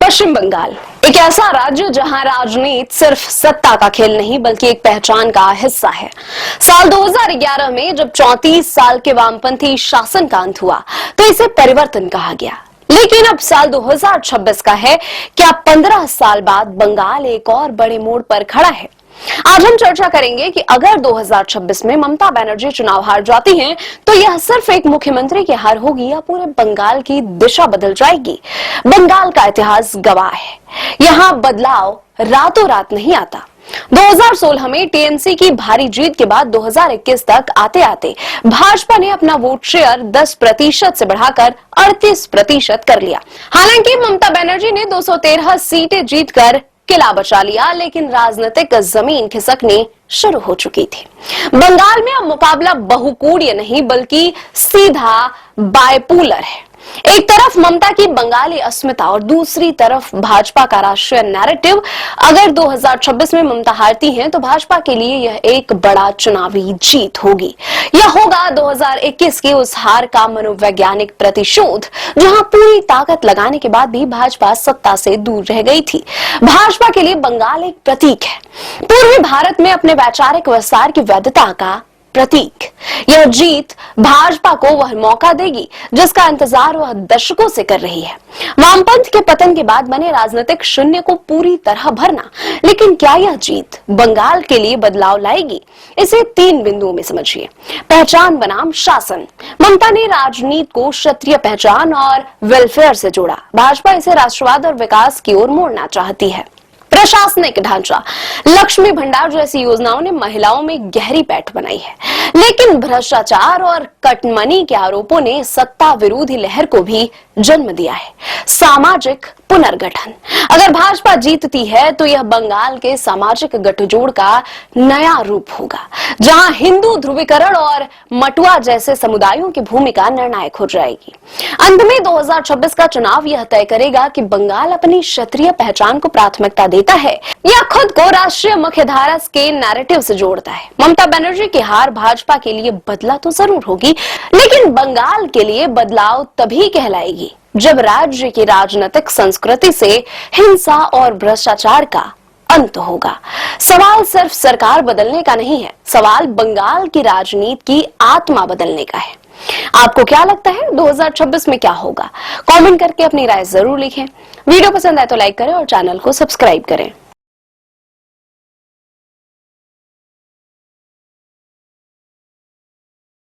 पश्चिम बंगाल एक ऐसा राज्य जहां राजनीति सिर्फ सत्ता का खेल नहीं बल्कि एक पहचान का हिस्सा है। साल 2011 में जब 34 साल के वामपंथी शासन का अंत हुआ तो इसे परिवर्तन कहा गया। लेकिन अब साल 2026 का है। क्या 15 साल बाद बंगाल एक और बड़े मोड़ पर खड़ा है? आज हम चर्चा करेंगे कि अगर 2026 में ममता बनर्जी चुनाव हार जाती हैं, तो यह सिर्फ एक मुख्यमंत्री की हार होगी या पूरे बंगाल की दिशा बदल जाएगी। बंगाल का इतिहास गवाह है, यहाँ बदलाव रातों रात नहीं आता। 2016 में टीएमसी की भारी जीत के बाद 2021 तक आते आते भाजपा ने अपना वोट शेयर 10% से बढ़ाकर 38% कर लिया। हालांकि ममता बनर्जी ने 213 सीटें जीतकर किला बचा लिया, लेकिन राजनीतिक जमीन खिसकनी शुरू हो चुकी थी। बंगाल में अब मुकाबला बहुकोणीय नहीं बल्कि सीधा बायपोलर है। एक तरफ ममता की बंगाली अस्मिता और दूसरी तरफ भाजपा का राष्ट्रीय नैरेटिव। अगर 2026 में ममता हारती हैं, तो भाजपा के लिए यह एक बड़ा चुनावी जीत होगी। यह होगा 2021 की उस हार का मनोवैज्ञानिक प्रतिशोध, जहां पूरी ताकत लगाने के बाद भी भाजपा सत्ता से दूर रह गई थी। भाजपा के लिए बंगाल एक प्रतीक है, पूर्वी भारत में अपने वैचारिक विस्तार की वैधता का प्रतीक। यह जीत भाजपा को वह मौका देगी जिसका इंतजार वह दशकों से कर रही है। वामपंथ के पतन के बाद बने राजनीतिक शून्य को पूरी तरह भरना। लेकिन क्या यह जीत बंगाल के लिए बदलाव लाएगी? इसे 3 बिंदुओं में समझिए। पहचान बनाम शासन। ममता ने राजनीति को क्षत्रिय पहचान और वेलफेयर से जोड़ा। भाजपा इसे राष्ट्रवाद और विकास की ओर मोड़ना चाहती है। प्रशासनिक ढांचा। लक्ष्मी भंडार जैसी योजनाओं ने महिलाओं में गहरी पैठ बनाई है, लेकिन भ्रष्टाचार और कटमनी के आरोपों ने सत्ता विरोधी लहर को भी जन्म दिया है। सामाजिक पुनर्गठन। अगर भाजपा जीतती है तो यह बंगाल के सामाजिक गठजोड़ का नया रूप होगा, जहां हिंदू ध्रुवीकरण और मटुआ जैसे समुदायों की भूमिका निर्णायक हो जाएगी। अंत में 2026 का चुनाव यह तय करेगा कि बंगाल अपनी क्षत्रिय पहचान को प्राथमिकता देता है या खुद को राष्ट्रीय मुख्यधारा के नैरेटिव से जोड़ता है। ममता बनर्जी की हार भाजपा के लिए बदला तो जरूर होगी, लेकिन बंगाल के लिए बदलाव तभी कहलाएगी जब राज्य की राजनीतिक संस्कृति से हिंसा और भ्रष्टाचार का अंत होगा। सवाल सिर्फ सरकार बदलने का नहीं है, सवाल बंगाल की राजनीति की आत्मा बदलने का है। आपको क्या लगता है 2026 में क्या होगा? कमेंट करके अपनी राय जरूर लिखें। वीडियो पसंद आए तो लाइक करें और चैनल को सब्सक्राइब करें।